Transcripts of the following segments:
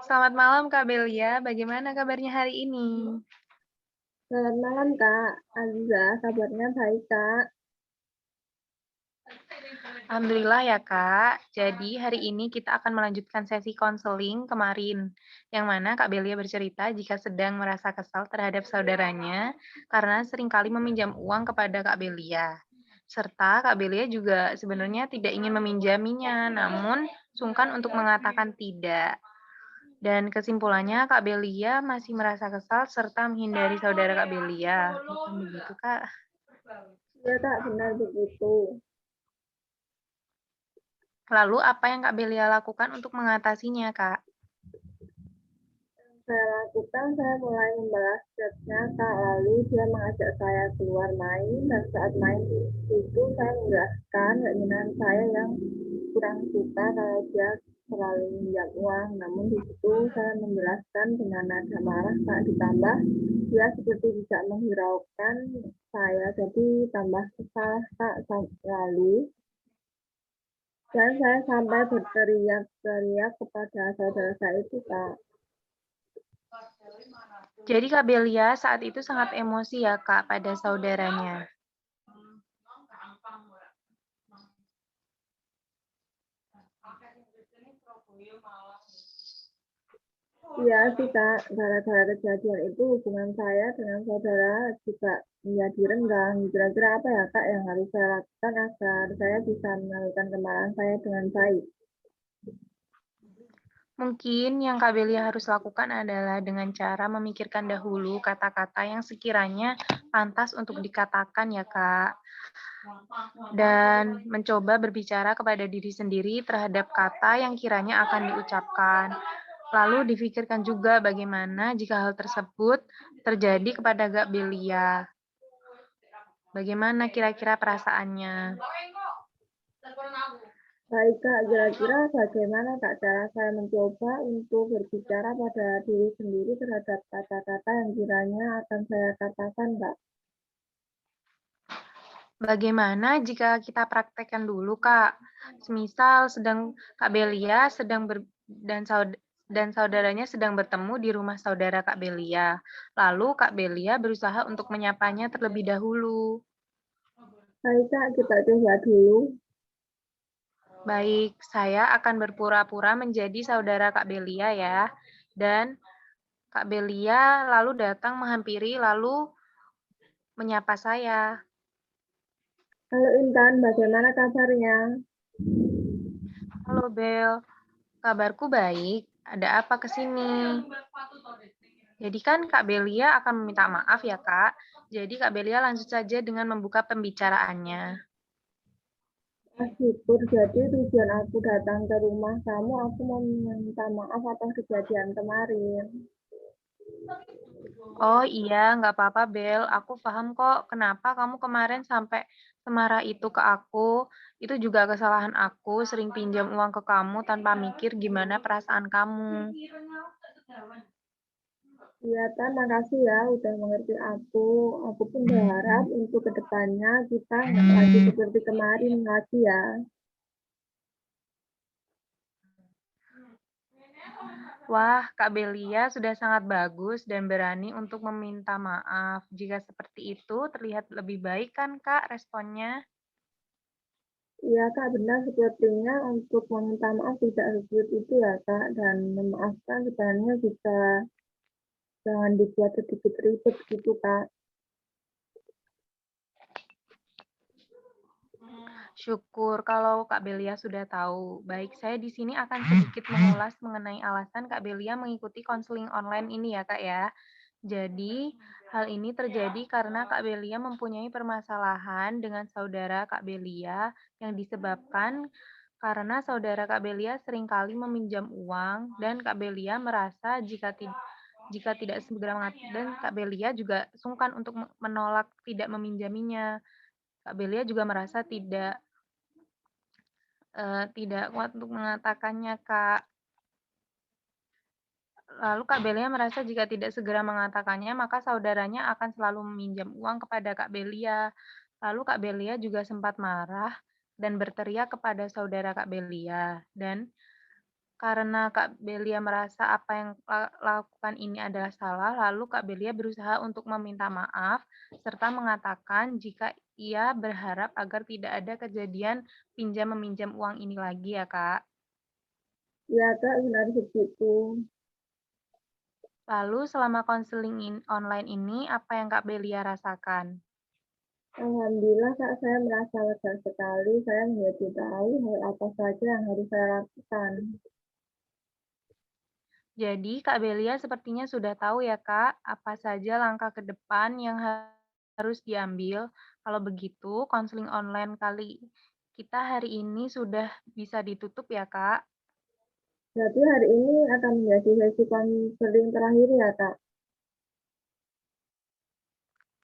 Selamat malam Kak Belia, bagaimana kabarnya hari ini? Selamat malam Kak Aziza, kabarnya baik Kak. Alhamdulillah ya Kak. Jadi hari ini kita akan melanjutkan sesi konseling kemarin, yang mana Kak Belia bercerita jika sedang merasa kesal terhadap saudaranya karena seringkali meminjam uang kepada Kak Belia. Serta Kak Belia juga sebenarnya tidak ingin meminjaminya, namun sungkan untuk mengatakan tidak. Dan kesimpulannya Kak Belia masih merasa kesal serta menghindari saudara Kak Belia. Bukan begitu Kak? Iya Kak, benar begitu. Lalu apa yang Kak Belia lakukan untuk mengatasinya, Kak? Saya lakukan, saya mulai membalas chatnya Kak, lalu dia mengajak saya keluar main, dan saat main itu saya menjelaskan keinginan saya yang kurang suka kalau dia selalu minjam uang. Namun di situ saya menjelaskan dengan nada marah Kak, ditambah dia seperti tidak menghiraukan saya, jadi tambah kesal Kak. Lalu dan saya sampai berteriak-teriak kepada saudara saya itu, Kak. Jadi Kak Belia saat itu sangat emosi ya, Kak, pada saudaranya. Iya sih, Kak. Gara-gara kejadian itu hubungan saya dengan saudara juga menjadi renggang. Kira-kira apa ya, Kak, yang harus saya lakukan agar saya bisa menyalurkan kemarahan saya dengan baik? Mungkin yang Kak Belia harus lakukan adalah dengan cara memikirkan dahulu kata-kata yang sekiranya pantas untuk dikatakan ya, Kak. Dan mencoba berbicara kepada diri sendiri terhadap kata yang kiranya akan diucapkan. Lalu difikirkan juga bagaimana jika hal tersebut terjadi kepada Kak Belia. Bagaimana kira-kira perasaannya? Baik, Kak. Kira-kira bagaimana, Kak, cara saya mencoba untuk berbicara pada diri sendiri terhadap kata-kata yang kiranya akan saya katakan, Kak? Bagaimana jika kita praktekkan dulu, Kak? Semisal Kak Belia dan saudaranya sedang bertemu di rumah saudara Kak Belia. Lalu Kak Belia berusaha untuk menyapanya terlebih dahulu. Baik, Kak. Kita coba dulu. Baik, saya akan berpura-pura menjadi saudara Kak Belia ya. Dan Kak Belia lalu datang menghampiri lalu menyapa saya. Halo Intan, bagaimana kabarnya? Halo Bel, kabarku baik. Ada apa ke sini? Jadi kan Kak Belia akan meminta maaf ya Kak. Jadi Kak Belia lanjut saja dengan membuka pembicaraannya. Syukur, jadi tujuan aku datang ke rumah kamu, aku mau minta maaf atas kejadian kemarin. Oh iya, nggak apa-apa Bel. Aku paham kok kenapa kamu kemarin sampai semarah itu ke aku. Itu juga kesalahan aku, sering pinjam uang ke kamu tanpa mikir gimana perasaan kamu. Iya, Tan, makasih ya udah mengerti aku. Aku pun berharap untuk kedepannya kita nggak lagi seperti kemarin lagi ya. Wah, Kak Belia sudah sangat bagus dan berani untuk meminta maaf. Jika seperti itu, terlihat lebih baik kan, Kak, responnya? Iya, Kak, benar sepertinya untuk meminta maaf tidak sesulit itu ya, Kak. Dan memaafkan sebenarnya juga jangan dibuat sedikit ribet gitu, Kak. Syukur kalau Kak Belia sudah tahu. Baik, saya di sini akan sedikit mengulas mengenai alasan Kak Belia mengikuti konseling online ini ya, Kak ya. Jadi, hal ini terjadi karena Kak Belia mempunyai permasalahan dengan saudara Kak Belia yang disebabkan karena saudara Kak Belia seringkali meminjam uang dan Kak Belia merasa jika tidak segera dan Kak Belia juga sungkan untuk menolak tidak meminjaminya. Kak Belia juga merasa tidak kuat untuk mengatakannya, Kak. Lalu Kak Belia merasa jika tidak segera mengatakannya, maka saudaranya akan selalu meminjam uang kepada Kak Belia. Lalu Kak Belia juga sempat marah dan berteriak kepada saudara Kak Belia. Dan Karena Kak Belia merasa apa yang lakukan ini adalah salah, lalu Kak Belia berusaha untuk meminta maaf, serta mengatakan jika ia berharap agar tidak ada kejadian pinjam-meminjam uang ini lagi ya, Kak. Ya Kak, benar begitu. Lalu selama konseling online ini, apa yang Kak Belia rasakan? Alhamdulillah Kak, saya merasa lega sekali. Saya menjadi tahu hal apa saja yang harus saya lakukan. Jadi Kak Belia sepertinya sudah tahu ya Kak, apa saja langkah ke depan yang harus diambil. Kalau begitu, konseling online kali kita hari ini sudah bisa ditutup ya Kak. Berarti hari ini akan menjadi sesi konseling terakhir ya Kak?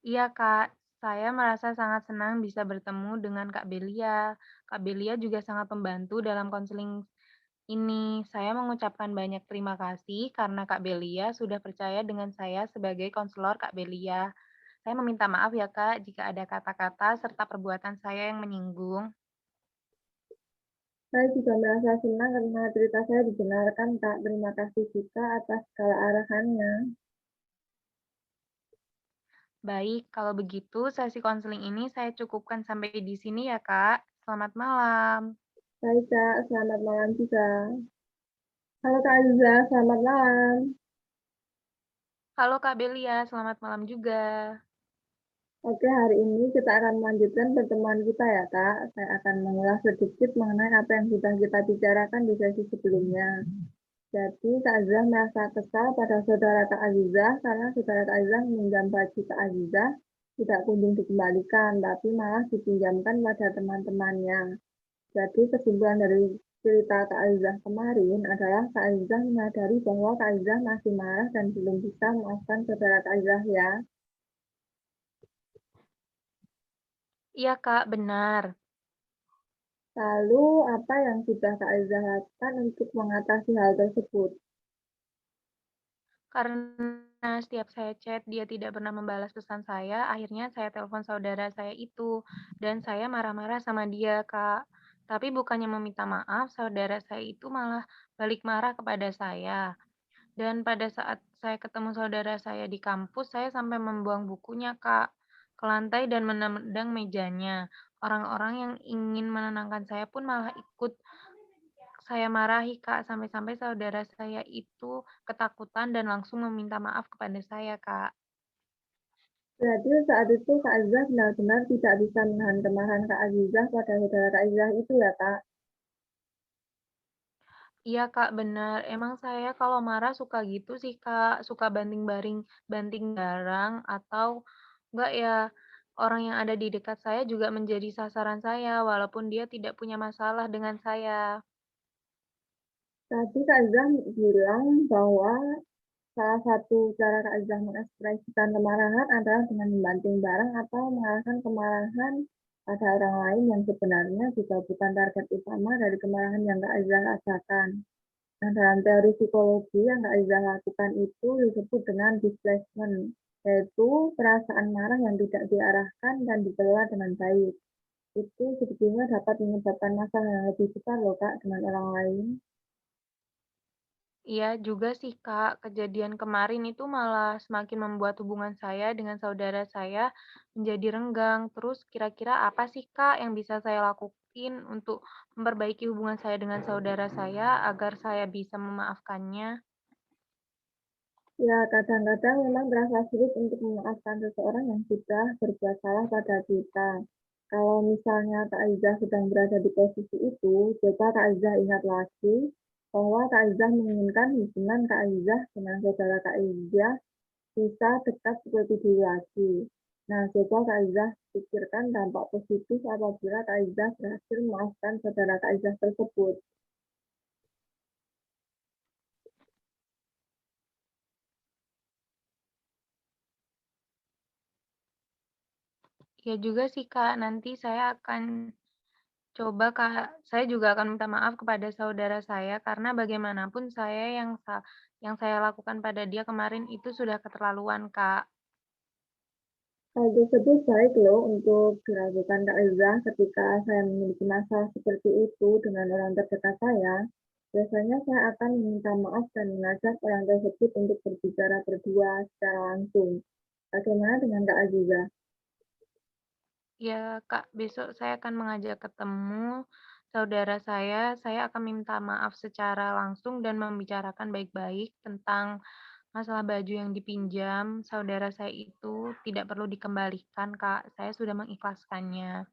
Iya Kak, saya merasa sangat senang bisa bertemu dengan Kak Belia. Kak Belia juga sangat membantu dalam konseling ini. Saya mengucapkan banyak terima kasih karena Kak Belia sudah percaya dengan saya sebagai konselor Kak Belia. Saya meminta maaf ya Kak, jika ada kata-kata serta perbuatan saya yang menyinggung. Saya juga merasa senang karena cerita saya didengarkan Kak. Terima kasih juga atas segala arahannya. Baik, kalau begitu sesi konseling ini saya cukupkan sampai di sini ya Kak. Selamat malam. Baik Kak, selamat malam juga. Halo Kak Aziza, selamat malam. Halo Kak Belia, selamat malam juga. Oke, hari ini kita akan melanjutkan pertemuan kita ya Kak. Saya akan mengulas sedikit mengenai apa yang sudah kita bicarakan di sesi sebelumnya. Jadi Kak Azizah merasa kesal pada saudara Kak Azizah karena saudara Kak Azizah meminjam baju Kak Azizah tidak kunjung dikembalikan, tapi malah dipinjamkan pada teman-temannya. Jadi kesimpulan dari cerita Kak Azizah kemarin adalah Kak Azizah menyadari bahwa Kak Azizah masih marah dan belum bisa memaafkan saudara Kak Azizah ya. Iya Kak, benar. Lalu apa yang sudah Kak Azizah lakukan untuk mengatasi hal tersebut? Karena setiap saya chat dia tidak pernah membalas pesan saya, akhirnya saya telepon saudara saya itu dan saya marah-marah sama dia, Kak. Tapi bukannya meminta maaf, saudara saya itu malah balik marah kepada saya. Dan pada saat saya ketemu saudara saya di kampus, saya sampai membuang bukunya, Kak, ke lantai dan menendang mejanya. Orang-orang yang ingin menenangkan saya pun malah ikut saya marahi, Kak, sampai-sampai saudara saya itu ketakutan dan langsung meminta maaf kepada saya, Kak. Berarti saat itu Kak Azizah benar-benar tidak bisa menahan kemarahan Kak Azizah pada saudara Kak Azizah itu ya Kak? Iya, Kak, benar. Emang saya kalau marah suka gitu sih, Kak, suka banting barang atau enggak ya, orang yang ada di dekat saya juga menjadi sasaran saya walaupun dia tidak punya masalah dengan saya. Tadi Kak Azizah bilang bahwa salah satu cara Kak Azizah mengekspresikan kemarahan adalah dengan membanting barang atau mengalahkan kemarahan pada orang lain yang sebenarnya juga bukan target utama dari kemarahan yang Kak Azizah rasakan. Nah, dalam teori psikologi yang Kak Azizah lakukan itu disebut dengan displacement, yaitu perasaan marah yang tidak diarahkan dan dikelola dengan baik. Itu sebetulnya dapat menyebabkan masalah yang lebih besar loh Kak dengan orang lain. Iya juga sih, Kak, kejadian kemarin itu malah semakin membuat hubungan saya dengan saudara saya menjadi renggang. Terus kira-kira apa sih, Kak, yang bisa saya lakuin untuk memperbaiki hubungan saya dengan saudara saya agar saya bisa memaafkannya? Ya, kadang-kadang memang terasa sulit untuk memaafkan seseorang yang sudah berbuat salah pada kita. Kalau misalnya Kak Aizah sedang berada di posisi itu, coba Kak Aizah ingat lagi bahwa Kak Aizah menginginkan hubungan Kak Aizah dengan saudara Kak Aizah bisa dekat seperti dulu lagi. Nah, coba Kak Aizah pikirkan dampak positif apabila Kak Aizah berhasil memaafkan saudara Kak Aizah tersebut. Ya juga sih, Kak, nanti saya akan coba, Kak. Saya juga akan minta maaf kepada saudara saya karena bagaimanapun saya yang saya lakukan pada dia kemarin itu sudah keterlaluan, Kak. Hal tersebut baik loh untuk dilakukan Kak Aizah ketika saya memiliki masalah seperti itu dengan orang terdekat saya. Biasanya saya akan meminta maaf dan mengajak orang tersebut untuk berbicara berdua secara langsung. Bagaimana dengan Kak Aziza? Ya, Kak, besok saya akan mengajak ketemu saudara saya akan minta maaf secara langsung dan membicarakan baik-baik tentang masalah baju yang dipinjam saudara saya itu tidak perlu dikembalikan, Kak. Saya sudah mengikhlaskannya.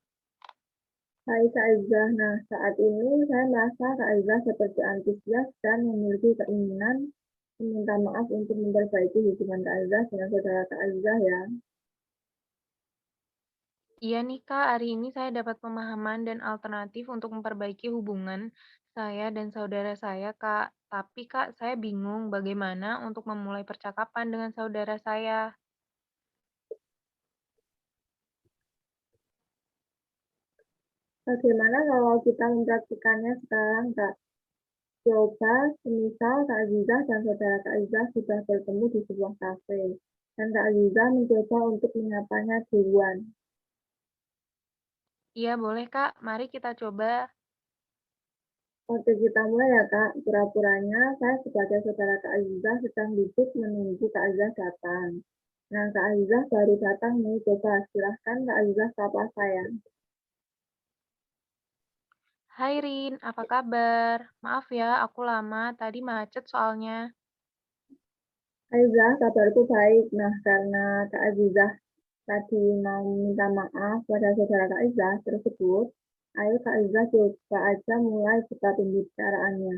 Hai Kak Aziza, nah saat ini saya merasa Kak Aziza seperti antusias dan memiliki keinginan meminta maaf untuk memperbaiki hubungan Kak Aziza dengan saudara Kak Aziza ya. Iya nih, Kak, hari ini saya dapat pemahaman dan alternatif untuk memperbaiki hubungan saya dan saudara saya, Kak. Tapi, Kak, saya bingung bagaimana untuk memulai percakapan dengan saudara saya. Bagaimana kalau kita mempraktikannya sekarang Kak? Coba semisal Kak Aziza dan saudara Kak Aziza sudah bertemu di sebuah kafe, dan Kak Aziza mencoba untuk menyapanya duluan. Iya, boleh, Kak. Mari kita coba. Oke, kita mulai ya Kak. Pura-puranya saya sebagai saudara Kak Aziza sedang duduk menunggu Kak Aziza datang. Nah, Kak Aziza baru datang nih. Coba silahkan Kak Aziza sapa saya. Hai Rin, apa kabar? Maaf ya, aku lama, tadi macet soalnya. Aziza, kabarku baik. Nah, karena Kak Aziza tadi mau minta maaf pada saudara Kak Aziza tersebut, ayo Kak Aziza coba aja mulai buka pembicaraannya.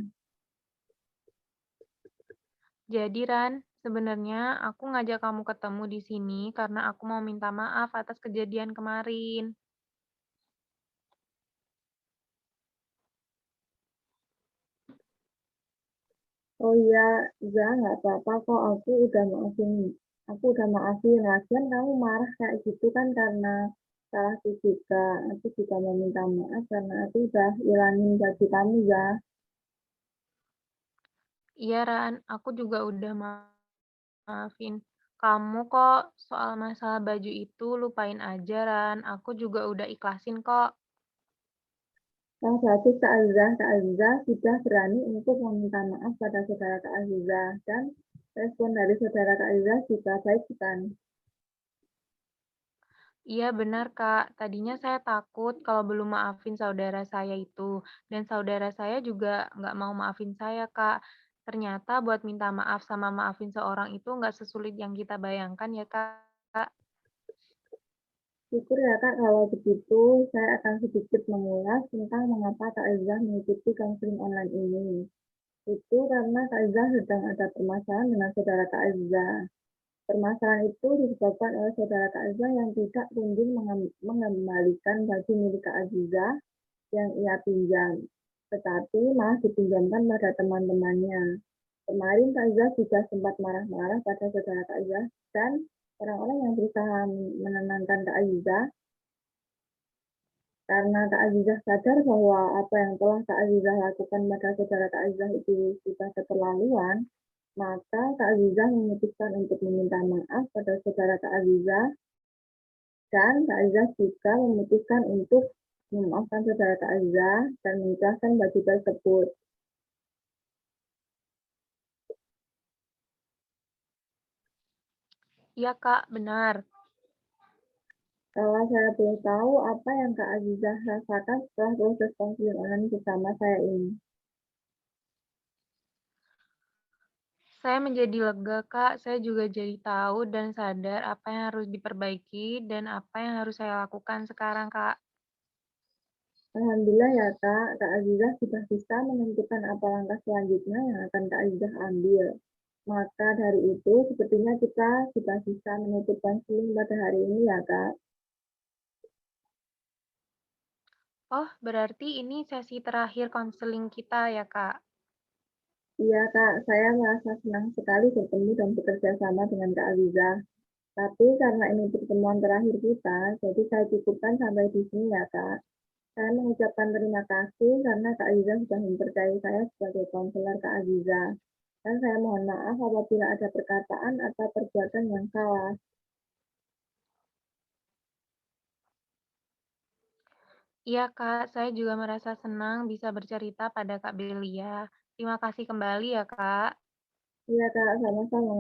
Jadi Ran, sebenarnya aku ngajak kamu ketemu di sini karena aku mau minta maaf atas kejadian kemarin. Oh iya, Za, nggak apa-apa kok. Aku udah maafin. Lagian kamu marah kayak gitu kan karena salahku juga. Aku juga mau minta maaf karena aku udah ilangin baju kamu, Za. Iya Ran, aku juga udah maafin kamu kok. Soal masalah baju itu lupain aja Ran, aku juga udah ikhlasin kok. Yang bagus Kak Aziza, Kak Aziza sudah berani untuk meminta maaf pada saudara Kak Aziza. Dan respon dari saudara Kak Aziza juga baik kan. Iya benar Kak, tadinya saya takut kalau belum maafin saudara saya itu, dan saudara saya juga nggak mau maafin saya Kak. Ternyata buat minta maaf sama maafin seorang itu nggak sesulit yang kita bayangkan ya Kak. Syukur ya Kak, kalau begitu saya akan sedikit mengulas tentang mengapa Kak Aziza mengikuti konseling online ini. Itu karena Kak Aziza sedang ada permasalahan dengan saudara Kak Aziza. Permasalahan itu disebabkan oleh saudara Kak Aziza yang tidak kunjung mengembalikan baju milik Kak Aziza yang ia pinjam, tetapi malah dipinjamkan pada teman-temannya. Kemarin Kak Aziza juga sempat marah-marah pada saudara Kak Aziza dan orang-orang yang berusaha menenangkan Kak Aziza karena Kak Azizah sadar bahwa apa yang telah Kak Azizah lakukan pada saudara Kak Azizah itu sudah keterlaluan, maka Kak Azizah memutuskan untuk meminta maaf pada saudara Kak Azizah dan Kak Azizah juga memutuskan untuk memaafkan saudara Kak Azizah dan mengikhlaskan baju tersebut. Iya Kak, benar. Kalau saya boleh tahu apa yang Kak Azizah rasakan setelah proses konseling online bersama saya ini. Saya menjadi lega Kak, saya juga jadi tahu dan sadar apa yang harus diperbaiki dan apa yang harus saya lakukan sekarang Kak. Alhamdulillah ya Kak, Kak Azizah sudah bisa menentukan apa langkah selanjutnya yang akan Kak Azizah ambil. Maka dari itu, sepertinya kita sudah bisa menutup konseling pada hari ini ya Kak. Oh, berarti ini sesi terakhir konseling kita ya Kak? Iya Kak, saya merasa senang sekali bertemu dan bekerja sama dengan Kak Azizah. Tapi karena ini pertemuan terakhir kita, jadi saya cukupkan sampai di sini ya Kak. Saya mengucapkan terima kasih karena Kak Azizah sudah mempercayai saya sebagai konselor Kak Azizah. Dan saya mohon maaf apabila ada perkataan atau perbuatan yang salah. Iya Kak, saya juga merasa senang bisa bercerita pada Kak Belia. Terima kasih kembali ya, Kak. Iya Kak, sama-sama.